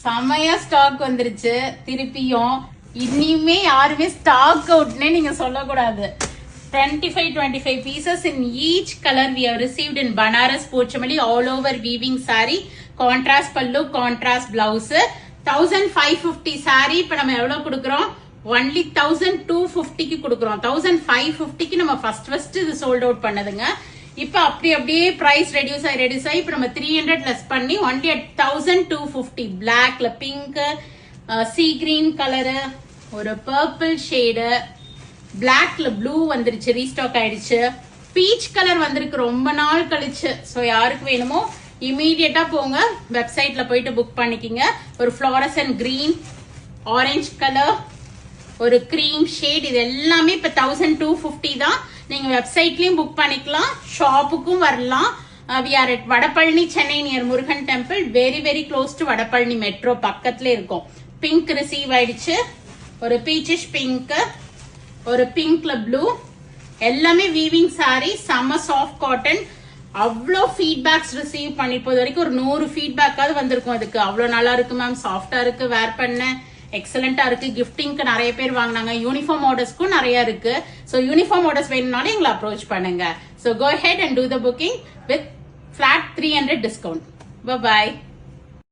செமையா ஸ்டாக் வந்துருச்சு. திருப்பியும் இனிமே யாருமே ஸ்டாக் அவுட்னே நீங்க சொல்லக்கூடாது. 25 pieces in each color we have received in Banaras Pochamalli all over weaving saree, contrast pallu, contrast blouse. 1550 saree இப்ப நம்ம எவ்வளவு கொடுக்கிறோம்? only 1250 க்கு கொடுக்கிறோம். 1550 க்கு நம்ம first இது sold out பண்ணதுங்க. இப்ப அப்படியே price reduce ஆகி இப்ப நம்ம 300 less பண்ணி only at 1250. blackல pink, sea green color, ஒரு purple shade, blackல blue வந்துருச்சு, ரீஸ்டாக் ஆயிடுச்சு. பீச் கலர் வந்திருக்கு ரொம்ப நாள் கழிச்சு. சோ யாருக்கு வேணுமோ இமீடியட்டா போங்க, வெப்சைட்ல போயிட்டு புக் பண்ணிக்கிங்க. ஒரு ஃப்ளோரசன்ட் கிரீன், ஆரஞ்சு கலர், ஒரு கிரீம் ஷேட், இது எல்லாமே இப்ப 1250 தான். நீங்க வெப்சைட்லயும் புக் பண்ணிக்கலாம், ஷாப்புக்கும் வரலாம். we are at Vadapalani, Chennai, near Murugan temple, very close to Vadapalani metro பக்கத்துல இருக்கும். பிங்க் ரிசீவ் ஆயிடுச்சு, ஒரு பீச்சிஷ் பிங்க், ஒரு பிங்க்ல ப்ளூ, எல்லாமே வீவிங் சாரி, செம்ம சாஃப்ட் காட்டன். அவ்வளோ ஃபீட்பேக்ஸ் ரிசீவ் பண்ணிப்போது வரைக்கும் ஒரு 100 ஃபீட்பேக்காவது வந்திருக்கும். அதுக்கு அவ்வளோ நல்லா இருக்கு மேம், சாஃப்டா இருக்கு, வேர் பண்ண எக்ஸலண்டா இருக்கு. கிஃப்டிங்க்கு நிறைய பேர் வாங்கினாங்க. யூனிஃபார்ம் ஆர்டர்ஸ்க்கும் நிறைய இருக்கு. ஸோ யூனிஃபார்ம் ஆர்டர்ஸ் வேணும்னாலும் எங்களை அப்ரோச் பண்ணுங்க. So go ahead and do the booking with flat 300 discount. Bye bye.